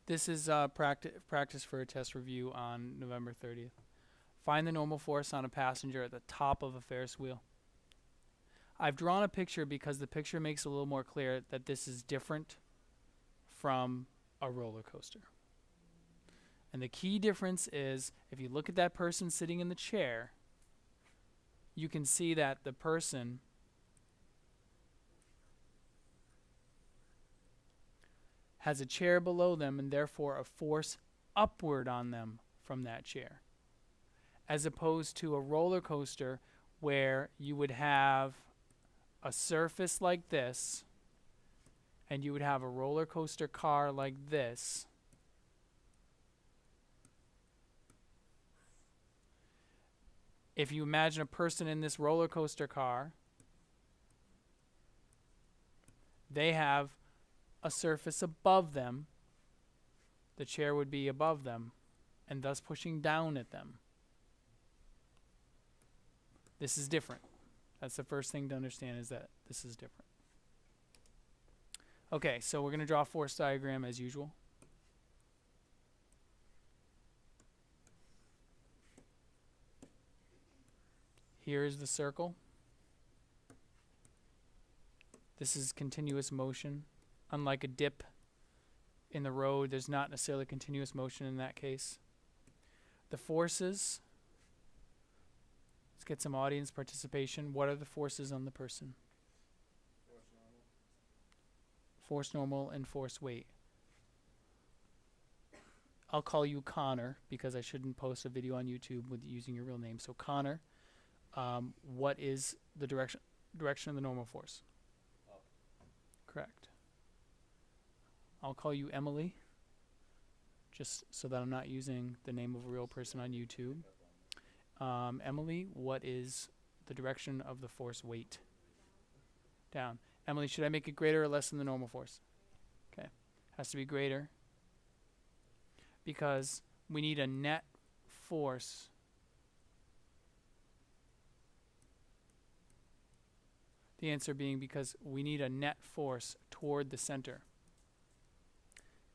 This is practice for a test review on November 30th. Find the normal force on a passenger at the top of a Ferris wheel. I've drawn a picture because the picture makes it a little more clear that this is different from a roller coaster. And the key difference is if you look at that person sitting in the chair, you can see that the person has a chair below them and therefore a force upward on them from that chair, as opposed to a roller coaster where you would have a surface like this and you would have a roller coaster car like this. If you imagine a person in this roller coaster car, they have a surface above them. The chair would be above them and thus pushing down at them. This is different. That's the first thing to understand, is that this is different. Okay, so we're going to draw a force diagram as usual. Here is the circle. This is continuous motion. Unlike a dip in the road, there's not necessarily continuous motion in that case. The forces. Let's get some audience participation. What are the forces on the person? Force normal and force weight. I'll call you Connor because I shouldn't post a video on YouTube with using your real name. So Connor, what is the direction of the normal force? Up. Correct. I'll call you Emily, just so that I'm not using the name of a real person on YouTube. Emily, what is the direction of the force weight? Down. Emily, should I make it greater or less than the normal force? Okay. Has to be greater because we need a net force the answer being because we need a net force toward the center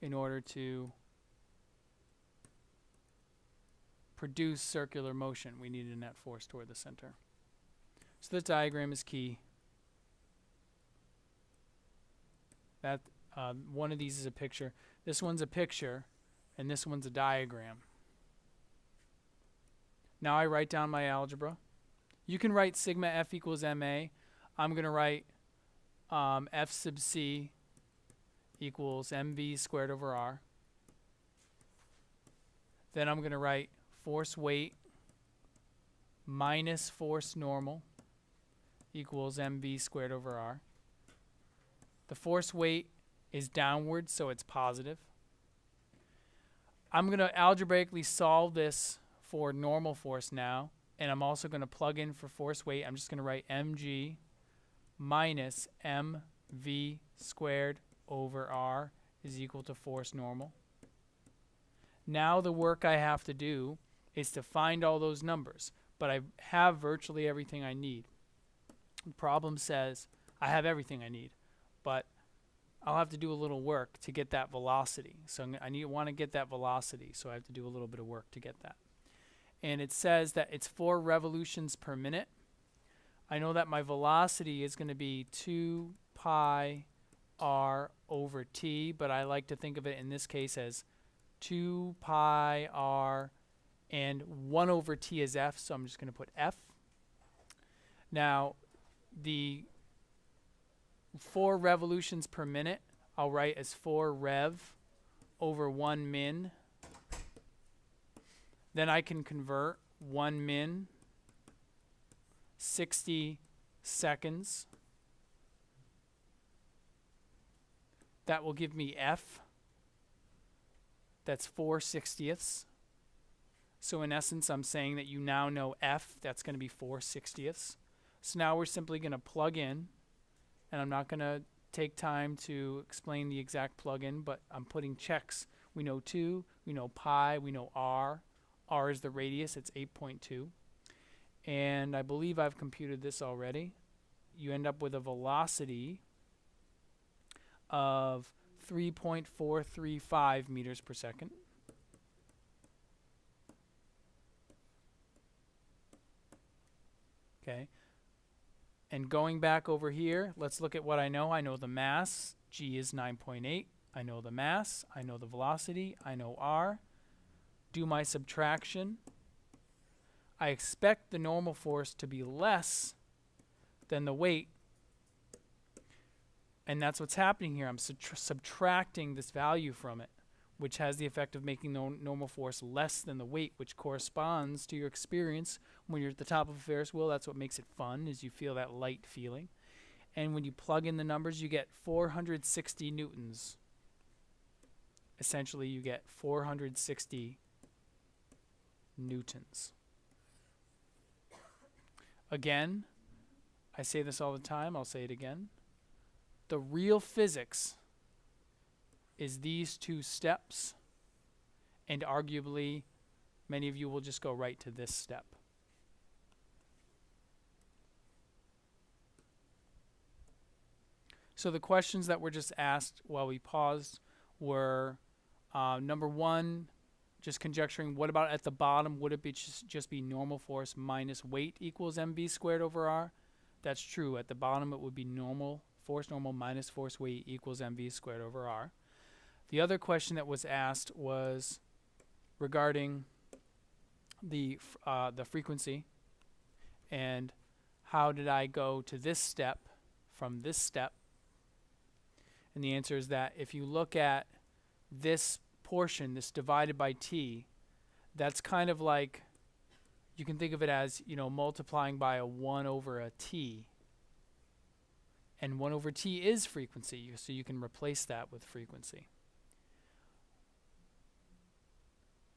in order to produce circular motion. We need a net force toward the center. So the diagram is key. That one of these is a picture. This one's a picture, and this one's a diagram. Now I write down my algebra. You can write sigma F equals ma. I'm going to write F sub c equals mv squared over r. Then I'm going to write force weight minus force normal equals mv squared over r. The force weight is downward, so it's positive. I'm going to algebraically solve this for normal force now, and I'm also going to plug in for force weight. I'm just going to write mg minus mv squared over r is equal to force normal. Now the work I have to do is to find all those numbers, but I have virtually everything I need. The problem says I have everything I need, but I'll have to do a little work to get that velocity. So I want to get that velocity, so I have to do a little bit of work to get that. And it says that it's 4 revolutions per minute. I know that my velocity is going to be 2 pi r over t, but I like to think of it in this case as 2 pi r and 1 over t is f, so I'm just going to put f. Now, the 4 revolutions per minute I'll write as 4 rev over 1 min. Then I can convert 1 min, 60 seconds. That will give me f. That's 4/60ths. So in essence, I'm saying that you now know f. That's going to be 4/60ths. So now we're simply going to plug in, and I'm not going to take time to explain the exact plug-in, but I'm putting checks. We know 2, we know pi, we know r. R is the radius, it's 8.2. And I believe I've computed this already. You end up with a velocity of 3.435 meters per second. Okay. And going back over here, let's look at what I know. I know the mass, g is 9.8. I know the mass, I know the velocity, I know r. Do my subtraction. I expect the normal force to be less than the weight. And that's what's happening here. I'm subtracting this value from it, which has the effect of making the normal force less than the weight, which corresponds to your experience when you're at the top of a Ferris wheel. That's what makes it fun, is you feel that light feeling. And when you plug in the numbers, you get 460 newtons. Essentially, you get 460 newtons. Again, I say this all the time, I'll say it again. The real physics is these two steps, and arguably many of you will just go right to this step. So the questions that were just asked while we paused were, number one, just conjecturing, what about at the bottom? Would it be just be normal force minus weight equals mv squared over r? That's true. At the bottom, it would be normal force normal minus force weight equals mv squared over r. The other question that was asked was regarding the frequency, and how did I go to this step from this step? And the answer is that if you look at this portion, this divided by t, that's kind of like, you can think of it as, you know, multiplying by a 1 over a t. And 1 over t is frequency, so you can replace that with frequency.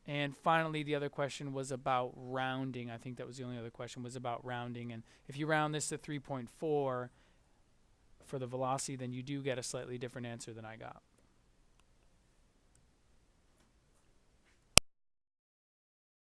And finally, the other question was about rounding. I think that was the only other question, was about rounding. And if you round this to 3.4 for the velocity, then you do get a slightly different answer than I got.